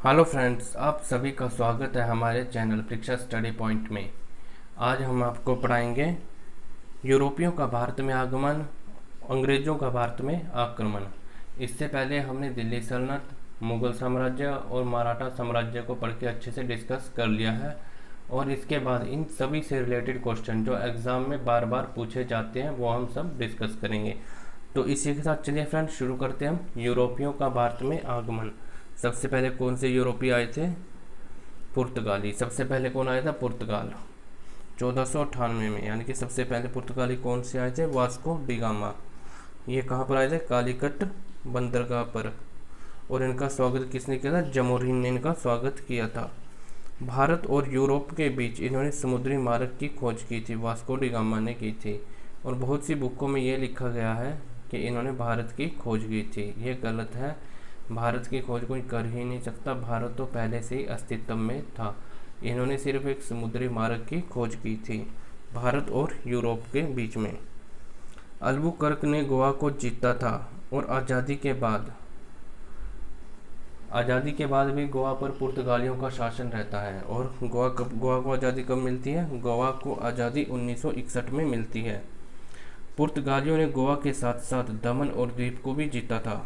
Hello friends, आप सभी का स्वागत है हमारे चैनल परीक्षा स्टडी पॉइंट में। आज हम आपको पढ़ाएंगे यूरोपियों का भारत में आगमन, अंग्रेज़ों का भारत में आक्रमण। इससे पहले हमने दिल्ली सल्तनत, मुगल साम्राज्य और मराठा साम्राज्य को पढ़ के अच्छे से डिस्कस कर लिया है। और इसके बाद इन सभी से रिलेटेड क्वेश्चन जो एग्ज़ाम में बार बार पूछे जाते हैं वो हम सब डिस्कस करेंगे। तो इसी के साथ चलिए फ्रेंड्स शुरू करते हैं हम यूरोपियों का भारत में आगमन। सबसे पहले कौन से यूरोपीय आए थे? पुर्तगाली। सबसे पहले कौन आया था? पुर्तगाल 1498 में। यानी कि सबसे पहले पुर्तगाली कौन से आए थे? Vasco D gamma. ये कहाँ पर आए थे? कालीकट बंदरगाह पर। और इनका स्वागत किसने किया था? जमोरिन ने इनका स्वागत किया था। भारत और यूरोप के बीच इन्होंने समुद्री मार्ग की खोज की थी, वास्को डी गामा ने की थी। और बहुत सी बुकों में ये लिखा गया है कि इन्होंने भारत की खोज की थी। ये गलत है। भारत की खोज कोई कर ही नहीं सकता। भारत तो पहले से ही अस्तित्व में था। इन्होंने सिर्फ एक समुद्री मार्ग की खोज की थी भारत और यूरोप के बीच में। अल्बुकर्क ने गोवा को जीता था। और आज़ादी के बाद भी गोवा पर पुर्तगालियों का शासन रहता है। और गोवा को आज़ादी कब मिलती है? गोवा को आज़ादी 1961 में मिलती है। पुर्तगालियों ने गोवा के साथ साथ दमन और द्वीप को भी जीता था।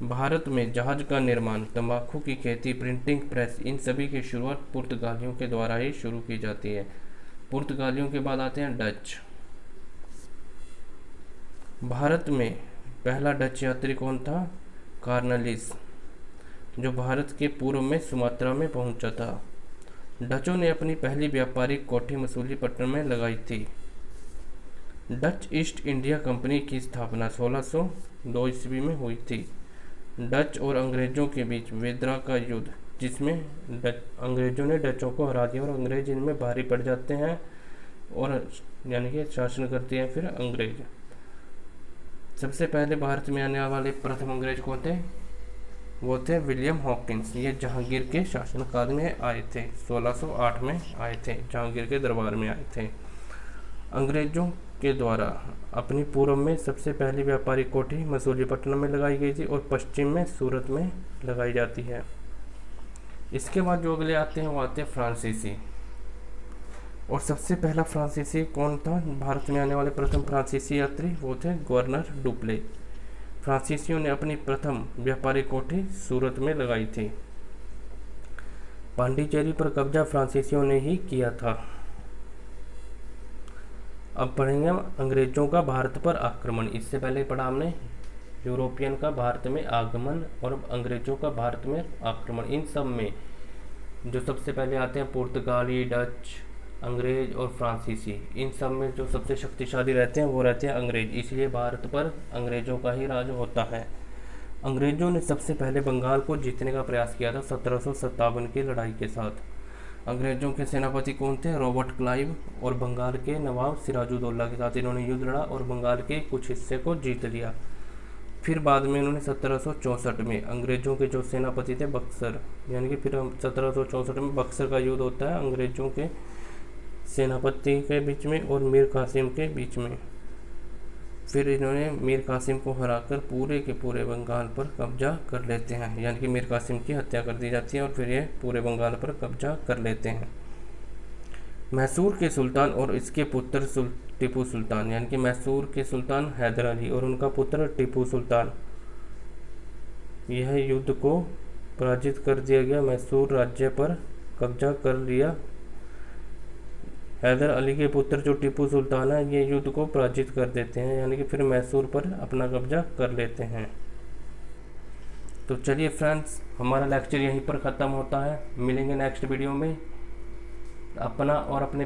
भारत में जहाज का निर्माण, तंबाकू की खेती, प्रिंटिंग प्रेस, इन सभी की शुरुआत पुर्तगालियों के द्वारा ही शुरू की जाती है। पुर्तगालियों के बाद आते हैं डच। भारत में पहला डच यात्री कौन था? कार्नलिस, जो भारत के पूर्व में सुमात्रा में पहुंचा था। डचों ने अपनी पहली व्यापारिक कोठी मसूलीपट्टनम में लगाई थी। डच ईस्ट इंडिया कंपनी की स्थापना 1602 ईस्वी में हुई थी। डच और अंग्रेज़ों के बीच वेदरा का युद्ध, जिसमें अंग्रेज़ों ने डचों को हरा दिया और अंग्रेज इनमें भारी पड़ जाते हैं और यानी कि शासन करते हैं फिर अंग्रेज। सबसे पहले भारत में आने वाले प्रथम अंग्रेज कौन थे? वो थे विलियम हॉकिंस। ये जहांगीर के शासनकाल में आए थे, 1608 में आए थे, जहांगीर के दरबार में आए थे। अंग्रेज़ों के द्वारा अपनी पूर्व में सबसे पहली व्यापारिक कोठी मसूलीपट्टनम में लगाई गई थी और पश्चिम में सूरत में लगाई जाती है। इसके बाद जो अगले आते हैं वो आते हैं फ्रांसीसी। और सबसे पहला फ्रांसीसी कौन था? भारत में आने वाले प्रथम फ्रांसीसी यात्री वो थे गवर्नर डुप्ले। फ्रांसीसियों ने अपनी प्रथम व्यापारिक कोठी सूरत में लगाई थी। पांडिचेरी पर कब्जा फ्रांसीसियों ने ही किया था। अब पढ़ेंगे हम अंग्रेजों का भारत पर आक्रमण। इससे पहले पढ़ा हमने यूरोपियन का भारत में आगमन और अब अंग्रेजों का भारत में आक्रमण। इन सब में जो सबसे पहले आते हैं पुर्तगाली, डच, अंग्रेज और फ्रांसीसी। इन सब में जो सबसे शक्तिशाली रहते हैं वो रहते हैं अंग्रेज। इसलिए भारत पर अंग्रेजों का ही राज होता है। अंग्रेजों ने सबसे पहले बंगाल को जीतने का प्रयास किया था 1757 की लड़ाई के साथ। अंग्रेजों के सेनापति कौन थे? Robert Clive. और बंगाल के नवाब सिराजुद्दौला के साथ इन्होंने युद्ध लड़ा और बंगाल के कुछ हिस्से को जीत लिया। फिर बाद में इन्होंने 1764 में अंग्रेजों के जो सेनापति थे बक्सर, यानी कि फिर 1764 में बक्सर का युद्ध होता है अंग्रेजों के सेनापति के बीच में और मीर कासिम के बीच में। फिर इन्होंने मीर कासिम को हराकर पूरे के पूरे बंगाल पर कब्जा कर लेते हैं, यानी कि मीर कासिम की हत्या कर दी जाती है और फिर ये पूरे बंगाल पर कब्जा कर लेते हैं। मैसूर के सुल्तान और इसके पुत्र टीपू सुल्तान, यानी कि मैसूर के सुल्तान हैदर अली और उनका पुत्र टीपू सुल्तान, यह युद्ध को पराजित कर दिया गया। मैसूर राज्य पर कब्जा कर लिया। हैदर अली के पुत्र जो टीपू सुल्तान है ये युद्ध को पराजित कर देते हैं, यानी कि फिर मैसूर पर अपना कब्जा कर लेते हैं। तो चलिए फ्रेंड्स, हमारा लेक्चर यहीं पर ख़त्म होता है। मिलेंगे नेक्स्ट वीडियो में। अपना और अपने